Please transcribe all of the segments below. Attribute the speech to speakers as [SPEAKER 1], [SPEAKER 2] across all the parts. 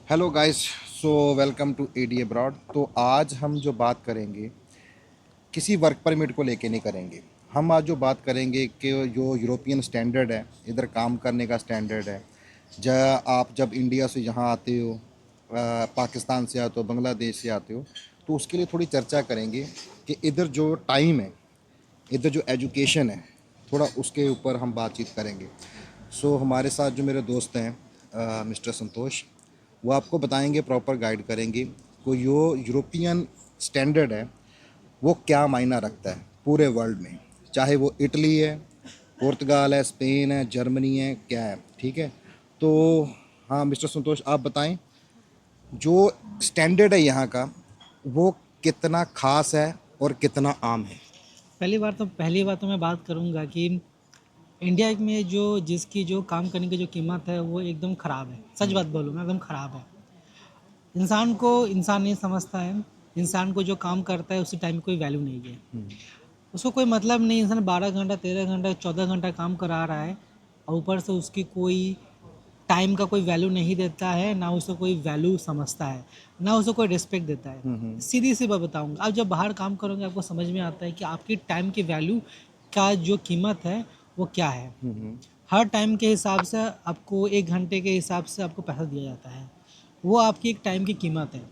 [SPEAKER 1] Hello guys. So welcome to Addy abroad. तो आज हम जो बात करेंगे किसी वर्क परमिट को लेके नहीं करेंगे। हम आज जो बात करेंगे कि जो यूरोपियन स्टैंडर्ड है, इधर काम करने का स्टैंडर्ड है। आप जब इंडिया से यहाँ आते हो, पाकिस्तान से आते हो, बांग्लादेश से आते हो, तो उसके लिए थोड़ी चर्चा करेंगे कि इधर जो टाइम है, इधर जो एजुकेशन है, थोड़ा उसके ऊपर हम बातचीत करेंगे। हमारे साथ जो मेरे दोस्त हैं, मिस्टर संतोष, वो आपको बताएंगे, प्रॉपर गाइड करेंगे को यो यूरोपियन स्टैंडर्ड है वो क्या मायना रखता है पूरे वर्ल्ड में, चाहे वो इटली है, पुर्तगाल है, स्पेन है, जर्मनी है, क्या है। ठीक है। तो हाँ मिस्टर संतोष, आप बताएं जो स्टैंडर्ड है यहाँ का वो कितना खास है और कितना आम है।
[SPEAKER 2] पहली बात तो मैं बात करूंगा कि इंडिया में जो जिसकी जो काम करने की जो कीमत है वो एकदम ख़राब है। सच बात बोलूँ मैं, एकदम ख़राब है। इंसान को इंसान नहीं समझता है। इंसान को जो काम करता है उसी टाइम कोई वैल्यू नहीं है। उसको कोई मतलब नहीं। इंसान 12 घंटा 13 घंटा 14 घंटा काम करा रहा है और ऊपर से उसकी कोई टाइम का कोई वैल्यू नहीं देता है, ना उसको कोई वैल्यू समझता है, ना उसको कोई रिस्पेक्ट देता है। सीधी सी बात बताऊंगा, आप जब बाहर काम करोगे आपको समझ में आता है कि आपकी टाइम की वैल्यू का जो कीमत है वो क्या है। हर टाइम के हिसाब से आपको 1 घंटे के हिसाब से आपको पैसा दिया जाता है। वो आपकी एक टाइम की कीमत है।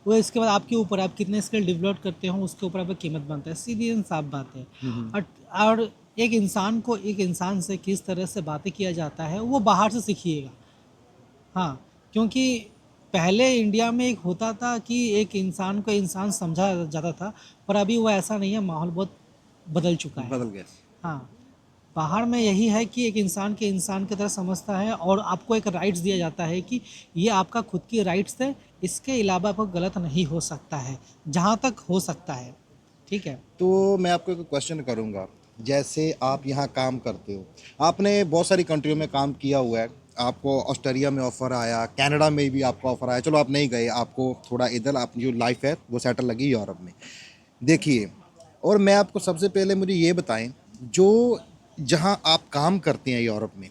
[SPEAKER 2] वो इसके बाद आपके ऊपर आप कितने स्किल डेवलप करते हो उसके ऊपर आपकी कीमत बनता है। सीधी साफ बात है। और और एक इंसान से किस तरह से बातें किया जाता है वो बाहर से सीखिएगा। हाँ, क्योंकि पहले इंडिया में एक होता था कि एक इंसान को इंसान समझा जाता था, पर अभी वो ऐसा नहीं है। माहौल बहुत बदल चुका है।
[SPEAKER 1] बदल गया।
[SPEAKER 2] हाँ, बाहर में यही है कि एक इंसान के इंसान की तरह समझता है और आपको एक राइट्स दिया जाता है कि ये आपका खुद की राइट्स है, इसके अलावा आपको गलत नहीं हो सकता है, जहाँ तक हो सकता है। ठीक है।
[SPEAKER 1] तो मैं आपको एक क्वेश्चन करूंगा। जैसे आप यहाँ काम करते हो, आपने बहुत सारी कंट्रियों में काम किया हुआ है, आपको ऑस्ट्रेलिया में ऑफ़र आया, कनाडा में भी आपको ऑफ़र आया, चलो आप नहीं गए, आपको थोड़ा इधर अपनी जो लाइफ है वो सेटल लगी यूरोप में। देखिए, और मैं आपको सबसे पहले मुझे ये बताएं, जो जहाँ आप काम करते हैं यूरोप में,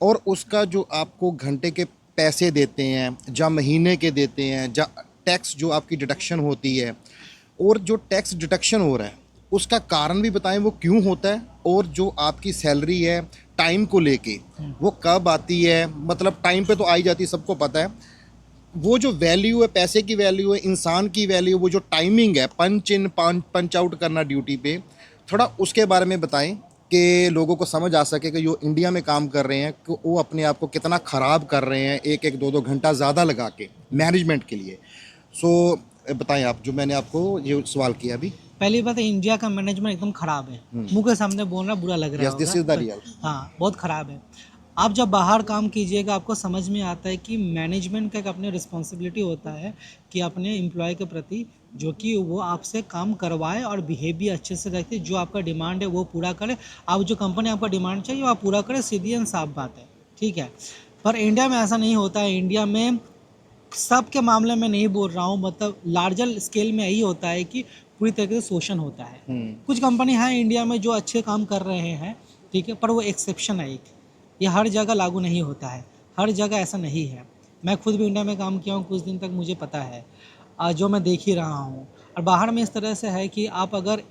[SPEAKER 1] और उसका जो आपको घंटे के पैसे देते हैं, या महीने के देते हैं, या टैक्स जो आपकी डिडक्शन होती है, और जो टैक्स डिडक्शन हो रहा है उसका कारण भी बताएं वो क्यों होता है, और जो आपकी सैलरी है टाइम को लेके वो कब आती है, मतलब टाइम पे तो आई जाती है, सबको पता है। वो जो वैल्यू है, पैसे की वैल्यू है, इंसान की वैल्यू, वो जो टाइमिंग है, पंच इन पंच आउट करना ड्यूटी पे, थोड़ा उसके बारे में बताएं कि लोगों को समझ आ सके कि जो इंडिया में काम कर रहे हैं कि वो अपने आप को कितना ख़राब कर रहे हैं एक एक दो दो घंटा ज़्यादा लगा के मैनेजमेंट के लिए। सो बताएं आप, जो मैंने आपको ये सवाल किया अभी।
[SPEAKER 2] पहली बात है, इंडिया का मैनेजमेंट एकदम ख़राब है। मुंह के सामने बोलना बुरा लग रहा
[SPEAKER 1] यस, दिस
[SPEAKER 2] होगा,
[SPEAKER 1] इज़ द
[SPEAKER 2] पर
[SPEAKER 1] रियल।
[SPEAKER 2] हाँ, बहुत ख़राब है। आप जब बाहर काम कीजिएगा आपको समझ में आता है कि मैनेजमेंट का एक अपने रिस्पॉन्सिबिलिटी होता है कि अपने एम्प्लॉय के प्रति जो कि वो आपसे काम करवाए और बिहेव भी अच्छे से रखे, जो आपका डिमांड है वो पूरा करे। आप जो कंपनी आपका डिमांड चाहिए वो आप पूरा करे, सीधी एंड साफ बात है। ठीक है। पर इंडिया में ऐसा नहीं होता है। इंडिया में सब के मामले में नहीं बोल रहा हूँ, मतलब लार्जर स्केल में यही होता है कि पूरी तरीके से शोषण होता है। कुछ कंपनी हैं इंडिया में जो अच्छे काम कर रहे हैं, ठीक है, पर वो एक्सेप्शन है एक। ये हर जगह लागू नहीं होता है। हर जगह ऐसा नहीं है। मैं खुद भी इंडिया में काम किया हूँ कुछ दिन तक, मुझे पता है। जो मैं देख ही रहा हूँ। और बाहर में इस तरह से है कि आप अगर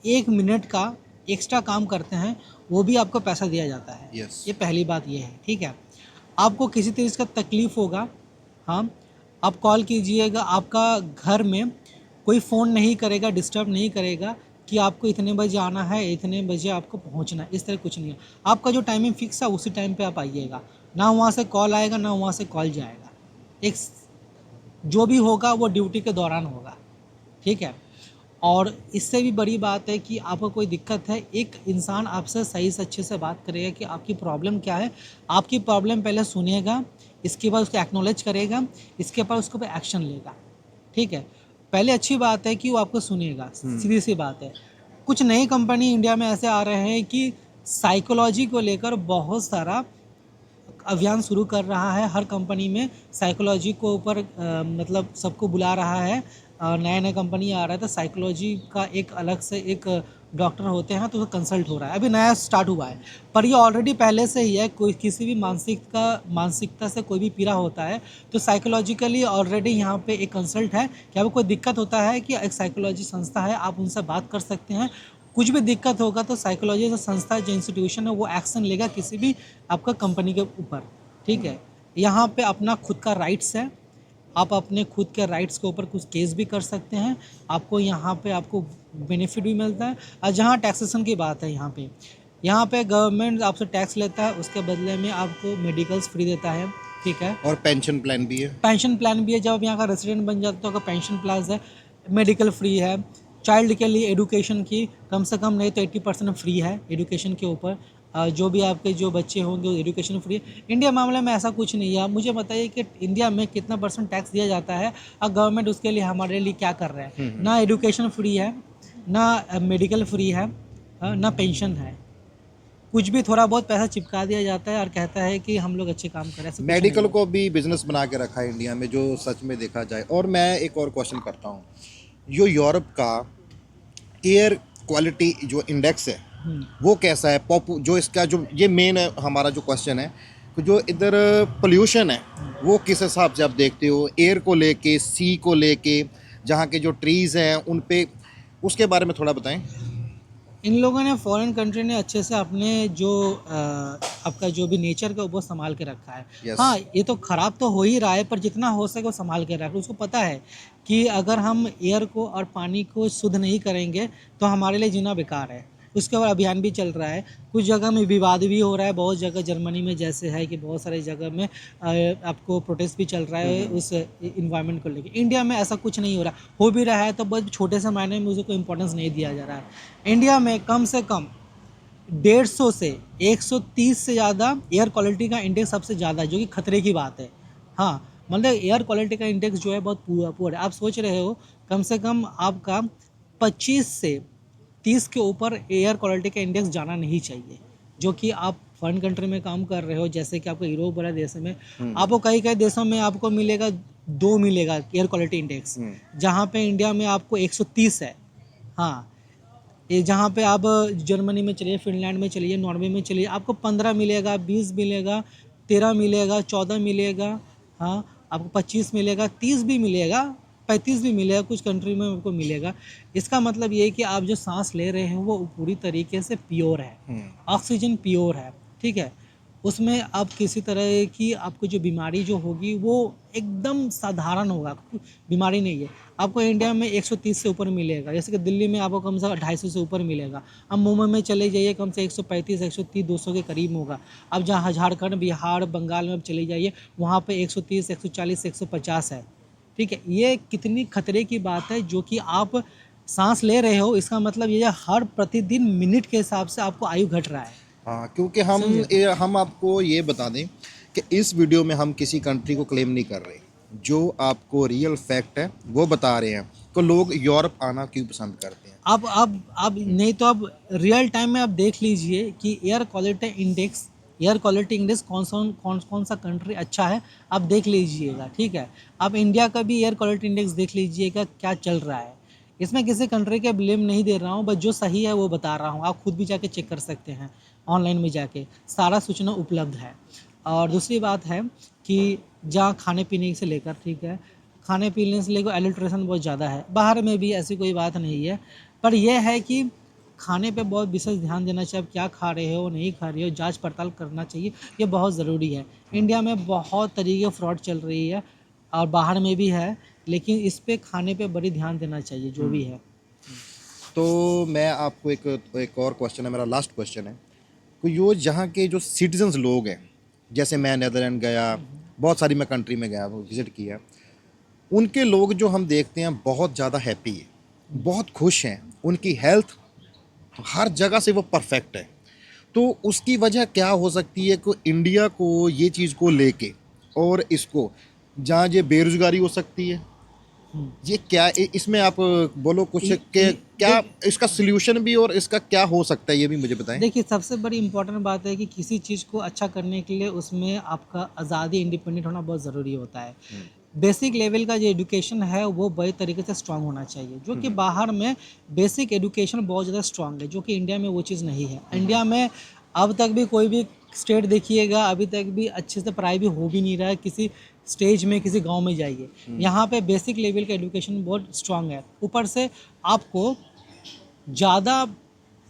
[SPEAKER 2] 1 मिनट का एक्स्ट्रा काम करते हैं वो भी आपको पैसा दिया जाता है।
[SPEAKER 1] यस।
[SPEAKER 2] ये पहली बात ये है। ठीक है। आपको किसी चीज़ का तकलीफ़ होगा, हाँ, आप कॉल कीजिएगा। आपका घर में कोई फ़ोन नहीं करेगा, डिस्टर्ब नहीं करेगा कि आपको इतने बजे आना है, इतने बजे आपको पहुंचना है। इस तरह कुछ नहीं है। आपका जो टाइमिंग फिक्स है उसी टाइम पे आप आइएगा। ना वहाँ से कॉल आएगा ना वहाँ से कॉल जाएगा। एक जो भी होगा वो ड्यूटी के दौरान होगा। ठीक है। और इससे भी बड़ी बात है कि आपको कोई दिक्कत है, एक इंसान आपसे सही से अच्छे से बात करेगा कि आपकी प्रॉब्लम क्या है। आपकी प्रॉब्लम पहले सुनेगा, इसके बाद उसको एक्नॉलेज करेगा, इसके बाद उसके ऊपर एक्शन लेगा। ठीक है। पहले अच्छी बात है कि वो आपको सुनेगा, सीधी सी बात है। कुछ नई कंपनी इंडिया में ऐसे आ रहे हैं कि साइकोलॉजी को लेकर बहुत सारा अभियान शुरू कर रहा है। हर कंपनी में साइकोलॉजी को ऊपर मतलब सबको बुला रहा है नया नया कंपनी आ रहा है तो साइकोलॉजी का एक अलग से एक डॉक्टर होते हैं तो कंसल्ट हो रहा है, अभी नया स्टार्ट हुआ है। पर ये ऑलरेडी पहले से ही है, कोई किसी भी मानसिकता से कोई भी पीड़ा होता है तो साइकोलॉजिकली ऑलरेडी यहाँ पे एक कंसल्ट है कि आपको कोई दिक्कत होता है कि एक साइकोलॉजी संस्था है, आप उनसे बात कर सकते हैं। कुछ भी दिक्कत होगा तो साइकोलॉजी जो संस्था जो इंस्टीट्यूशन है वो एक्शन लेगा किसी भी आपका कंपनी के ऊपर, ठीक है। यहाँ पे अपना खुद का राइट्स है, आप अपने खुद के राइट्स के ऊपर कुछ केस भी कर सकते हैं, आपको यहाँ पे आपको बेनिफिट भी मिलता है। और जहाँ टैक्सेशन की बात है, यहाँ पे गवर्नमेंट आपसे टैक्स लेता है, उसके बदले में आपको मेडिकल्स फ्री देता है, ठीक है।
[SPEAKER 1] और पेंशन प्लान भी है।
[SPEAKER 2] पेंशन प्लान भी है, जब आप यहाँ का रेसिडेंट बन जाते हो तो पेंशन प्लान है, मेडिकल फ्री है। चाइल्ड के लिए एडुकेशन की कम से कम नहीं तो 80% फ्री है एडुकेशन के ऊपर। जो भी आपके जो बच्चे होंगे वो एडुकेशन फ्री है। इंडिया मामले में ऐसा कुछ नहीं है। मुझे बताइए कि इंडिया में कितना % टैक्स दिया जाता है और गवर्नमेंट उसके लिए हमारे लिए क्या कर रहा है। ना एडुकेशन फ्री है, ना मेडिकल फ्री है, ना पेंशन है। कुछ भी थोड़ा बहुत पैसा चिपका दिया जाता है और कहता है कि हम लोग अच्छे काम कर रहे हैं। ऐसा कुछ
[SPEAKER 1] मेडिकल
[SPEAKER 2] नहीं है।
[SPEAKER 1] को भी बिजनेस बना के रखा है इंडिया में, जो सच में देखा जाए। और मैं एक और क्वेश्चन करता हूँ, जो यूरोप का एयर क्वालिटी जो इंडेक्स है वो कैसा है? जो इसका जो ये मेन हमारा जो क्वेश्चन है कि जो इधर पोल्यूशन है वो किस हिसाब से आप देखते हो, एयर को लेके, सी को लेके, जहाँ के जो ट्रीज़ हैं उन पे, उसके बारे में थोड़ा बताएं।
[SPEAKER 2] इन लोगों ने फॉरेन कंट्री ने अच्छे से अपने जो आपका जो भी नेचर का वो संभाल के रखा है।
[SPEAKER 1] Yes.
[SPEAKER 2] हाँ, ये तो ख़राब तो हो ही रहा है पर जितना हो सके वो संभाल के रखा है। उसको पता है कि अगर हम एयर को और पानी को शुद्ध नहीं करेंगे तो हमारे लिए जीना बेकार है। उसके बाद अभियान भी चल रहा है, कुछ जगह में विवाद भी हो रहा है, बहुत जगह जर्मनी में जैसे है कि बहुत सारी जगह में आपको प्रोटेस्ट भी चल रहा है उस इन्वायरमेंट को लेकर। इंडिया में ऐसा कुछ नहीं हो रहा, हो भी रहा है तो बहुत छोटे से मायने में उसको इम्पोर्टेंस नहीं दिया जा रहा है। इंडिया में कम से कम 150 से 130 से ज़्यादा एयर क्वालिटी का इंडेक्स सबसे ज़्यादा है, जो कि खतरे की बात है। हाँ, मतलब एयर क्वालिटी का इंडेक्स जो है बहुत पुअर है। आप सोच रहे हो कम से कम आपका 25 से 30 के ऊपर एयर क्वालिटी का इंडेक्स जाना नहीं चाहिए। जो कि आप फॉरेन कंट्री में काम कर रहे हो, जैसे कि आपको यूरोप वाला देश में आपको कई कई देशों में आपको मिलेगा 2 मिलेगा एयर क्वालिटी इंडेक्स, जहाँ पे इंडिया में आपको 130 है। हाँ, ये जहाँ पे आप जर्मनी में चलिए, फिनलैंड में चलिए, नॉर्वे में चलिए, आपको 15 मिलेगा, 20 मिलेगा, 13 मिलेगा, 14 मिलेगा, हाँ आपको 25 मिलेगा, 30 भी मिलेगा, 35 भी मिलेगा, कुछ कंट्री में आपको मिलेगा। इसका मतलब ये है कि आप जो सांस ले रहे हैं वो पूरी तरीके से प्योर है, ऑक्सीजन प्योर है, ठीक है। उसमें आप किसी तरह की आपको जो बीमारी जो होगी वो एकदम साधारण होगा, बीमारी नहीं है। आपको इंडिया में 130 से ऊपर मिलेगा, जैसे कि दिल्ली में आपको कम से कम 250 से ऊपर मिलेगा। अब मुंबई में चले जाइए कम से 135, 130, 200 के करीब होगा। अब जहाँ झारखंड, बिहार, बंगाल में अब चले जाइए वहाँ पे 130, 140, 150 है, ठीक है। ये कितनी खतरे की बात है, जो कि आप सांस ले रहे हो, इसका मतलब ये हर प्रतिदिन मिनट के हिसाब से आपको आयु घट रहा है।
[SPEAKER 1] हाँ, क्योंकि हम आपको ये बता दें कि इस वीडियो में हम किसी कंट्री को क्लेम नहीं कर रहे, जो आपको रियल फैक्ट है वो बता रहे हैं कि लोग यूरोप आना क्यों पसंद करते हैं।
[SPEAKER 2] अब नहीं तो अब रियल टाइम में आप देख लीजिए कि एयर क्वालिटी इंडेक्स कौन सा कंट्री अच्छा है, आप देख लीजिएगा, ठीक है। आप इंडिया का भी एयर क्वालिटी इंडेक्स देख लीजिएगा क्या चल रहा है। इसमें किसी कंट्री के ब्लेम नहीं दे रहा हूँ, बस जो सही है वो बता रहा हूँ। आप खुद भी जाके चेक कर सकते हैं, ऑनलाइन में जाके सारा सूचना उपलब्ध है। और दूसरी बात है कि जहाँ खाने पीने से लेकर, ठीक है, खाने पीने से लेकर एडल्ट्रेशन बहुत ज़्यादा है। बाहर में भी ऐसी कोई बात नहीं है, पर यह है कि खाने पे बहुत विशेष ध्यान देना चाहिए। आप क्या खा रहे हो, नहीं खा रहे हो, जांच पड़ताल करना चाहिए, ये बहुत ज़रूरी है। इंडिया में बहुत तरीके फ्रॉड चल रही है और बाहर में भी है, लेकिन इस पे खाने पे बड़ी ध्यान देना चाहिए जो भी है।
[SPEAKER 1] तो मैं आपको एक और क्वेश्चन है, मेरा लास्ट क्वेश्चन है कि यो जहाँ के जो सिटीजन्स लोग हैं, जैसे मैं नेदरलैंड गया, बहुत सारी मैं कंट्री में गया, वो विज़िट किया, उनके लोग जो हम देखते हैं बहुत ज़्यादा हैप्पी है, बहुत खुश हैं, उनकी हेल्थ हर जगह से वो परफेक्ट है। तो उसकी वजह क्या हो सकती है कि इंडिया को ये चीज़ को लेके और इसको, जहाँ ये बेरोज़गारी हो सकती है, ये क्या इसमें आप बोलो कुछ के क्या इसका सल्यूशन भी और इसका क्या हो सकता है ये भी मुझे बताएं।
[SPEAKER 2] देखिए, सबसे बड़ी इम्पोर्टेंट बात है कि किसी चीज़ को अच्छा करने के लिए उसमें आपका आज़ादी, इंडिपेंडेंट होना बहुत ज़रूरी होता है। बेसिक लेवल का जो एजुकेशन है वो बड़े तरीके से स्ट्रांग होना चाहिए, जो कि बाहर में बेसिक एजुकेशन बहुत ज़्यादा स्ट्रांग है, जो कि इंडिया में वो चीज़ नहीं है। इंडिया में अब तक भी कोई भी स्टेट देखिएगा, अभी तक भी अच्छे से पढ़ाई भी हो भी नहीं रहा है। किसी स्टेज में, किसी गांव में जाइए, यहाँ पे बेसिक लेवल का एजुकेशन बहुत स्ट्रांग है। ऊपर से आपको ज़्यादा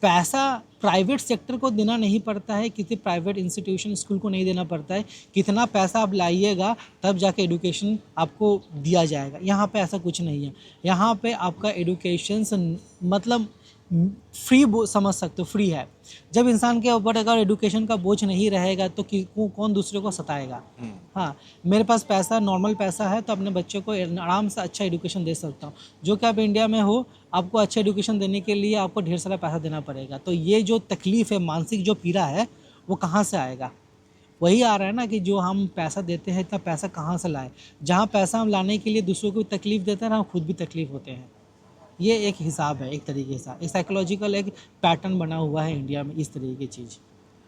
[SPEAKER 2] पैसा प्राइवेट सेक्टर को देना नहीं पड़ता है, किसी प्राइवेट इंस्टीट्यूशन स्कूल को नहीं देना पड़ता है। कितना पैसा आप लाइएगा तब जाके एजुकेशन आपको दिया जाएगा। यहाँ पे ऐसा कुछ नहीं है। यहाँ पे आपका एजुकेशन मतलब फ्री समझ सकते हो, फ्री है। जब इंसान के ऊपर अगर एजुकेशन का बोझ नहीं रहेगा तो कौन दूसरे को सताएगा। हाँ, मेरे पास पैसा, नॉर्मल पैसा है तो अपने बच्चे को आराम से अच्छा एजुकेशन दे सकता हूँ। जो कि आप इंडिया में हो, आपको अच्छा एजुकेशन देने के लिए आपको ढेर सारा पैसा देना पड़ेगा। तो ये जो तकलीफ़ है, मानसिक जो पीड़ा है, वो कहाँ से आएगा? वही आ रहा है ना कि जो हम पैसा देते हैं, इतना पैसा कहाँ से लाए? जहाँ पैसा हम लाने के लिए दूसरों को तकलीफ़ देते हैं ना, हम खुद भी तकलीफ़ होते हैं। ये एक हिसाब है, एक तरीके से एक साइकोलॉजिकल एक पैटर्न बना हुआ है इंडिया में, इस तरीके की चीज़,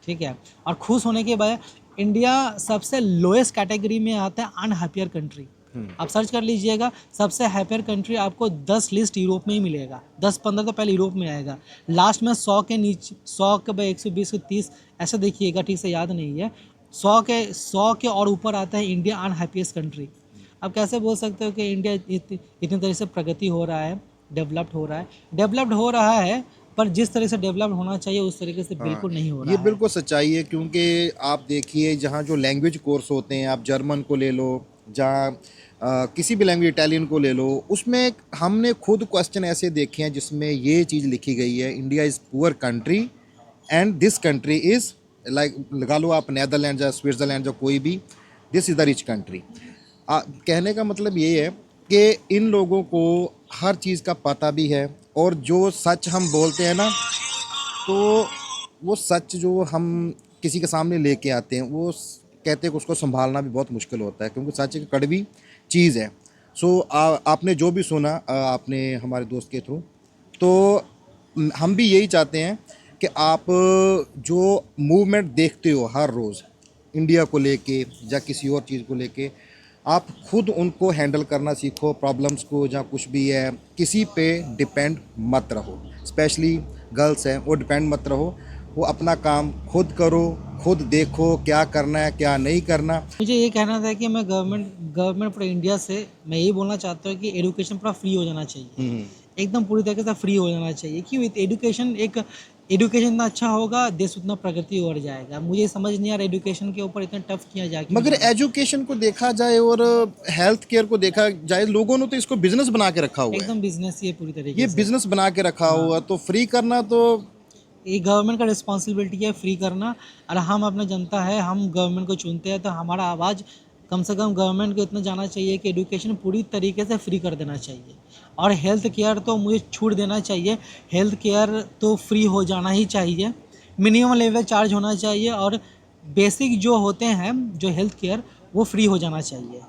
[SPEAKER 2] ठीक है। और खुश होने के बाद इंडिया सबसे लोएस्ट कैटेगरी में आता है अनहैप्पियर कंट्री। आप सर्च कर लीजिएगा, सबसे हैप्पियर कंट्री आपको 10 लिस्ट यूरोप में ही मिलेगा। 10-15 तो पहले यूरोप में आएगा, लास्ट में 100 के नीचे, 100 के 120 के 30 ऐसे देखिएगा, ठीक से याद नहीं है। 100 के और ऊपर आता है इंडिया अनहैप्पीएस्ट कंट्री। आप कैसे बोल सकते हो कि इंडिया इतनी तरह से प्रगति हो रहा है, डेवलप्ड हो रहा है, पर जिस तरह से डेवलप होना चाहिए उस तरीके से बिल्कुल नहीं हो रहा
[SPEAKER 1] ये
[SPEAKER 2] है।
[SPEAKER 1] बिल्कुल सच्चाई है, क्योंकि आप देखिए जहाँ जो लैंग्वेज कोर्स होते हैं, आप जर्मन को ले लो, जहाँ किसी भी लैंग्वेज, इटालियन को ले लो, उसमें हमने खुद क्वेश्चन ऐसे देखे हैं जिसमें ये चीज़ लिखी गई है, India is poor country and this country is like, लगा लो आप नेदरलैंड या स्विट्ज़रलैंड या कोई भी, this is the rich country. कहने का मतलब ये है कि इन लोगों को हर चीज़ का पता भी है, और जो सच हम बोलते हैं ना, तो वो सच जो हम किसी के सामने लेके आते हैं, वो कहते हैं कि उसको संभालना भी बहुत मुश्किल होता है, क्योंकि सच एक कड़वी चीज़ है। सो आपने जो भी सुना आपने हमारे दोस्त के थ्रू, तो हम भी यही चाहते हैं कि आप जो मूवमेंट देखते हो हर रोज़ इंडिया को लेके या किसी और चीज़ को लेके, आप खुद उनको हैंडल करना सीखो, प्रॉब्लम्स को, जहाँ कुछ भी है, किसी पे डिपेंड मत रहो। स्पेशली गर्ल्स हैं, वो डिपेंड मत रहो, वो अपना काम खुद करो, खुद देखो क्या करना है क्या नहीं करना।
[SPEAKER 2] मुझे ये कहना था कि मैं गवर्नमेंट पूरे इंडिया से मैं यही बोलना चाहता हूँ कि एजुकेशन पूरा फ्री हो जाना चाहिए, एकदम पूरी तरीके से फ्री हो जाना चाहिए। क्यों? एजुकेशन जितना अच्छा होगा, देश उतना प्रगति हो जाएगा। मुझे समझ नहीं आ रहा एजुकेशन के ऊपर इतना टफ किया जाए।
[SPEAKER 1] मगर एजुकेशन को देखा जाए और हेल्थ केयर को देखा जाए, लोगों ने तो इसको बिजनेस बना के रखा हुआ है।
[SPEAKER 2] एकदम बिजनेस ही है पूरी तरीके
[SPEAKER 1] ये
[SPEAKER 2] से।
[SPEAKER 1] बिजनेस बना के रखा हुआ, तो फ्री करना तो
[SPEAKER 2] ये गवर्नमेंट का रिस्पॉन्सिबिलिटी है फ्री करना। और हम अपना जनता है, हम गवर्नमेंट को चुनते हैं, तो हमारा आवाज़ कम से कम गवर्नमेंट को इतना जाना चाहिए कि एजुकेशन पूरी तरीके से फ्री कर देना चाहिए। और हेल्थ केयर तो मुझे छूट देना चाहिए, हेल्थ केयर तो फ्री हो जाना ही चाहिए, मिनिमम लेवल चार्ज होना चाहिए, और बेसिक जो होते हैं जो हेल्थ केयर वो फ्री हो जाना चाहिए,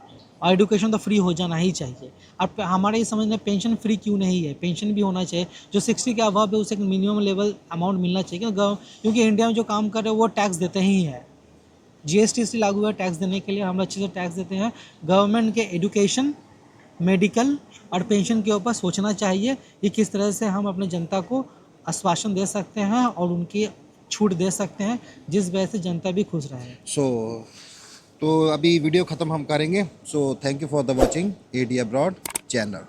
[SPEAKER 2] और एजुकेशन तो फ्री हो जाना ही चाहिए। अब हमारे ये समझ में पेंशन फ्री क्यों नहीं है, पेंशन भी होना चाहिए। जो 60 के अबव है उसे एक मिनिमम लेवल अमाउंट मिलना चाहिए, क्योंकि इंडिया में जो काम कर रहे हैं वो टैक्स देते ही है। जीएसटी से लागू है टैक्स देने के लिए, हम अच्छे से टैक्स देते हैं। गवर्नमेंट के एजुकेशन, मेडिकल और पेंशन के ऊपर सोचना चाहिए कि किस तरह से हम अपने जनता को आश्वासन दे सकते हैं और उनकी छूट दे सकते हैं, जिस वजह से जनता भी खुश रहे।
[SPEAKER 1] तो अभी वीडियो ख़त्म हम करेंगे। So thank you for the watching AD Abroad channel.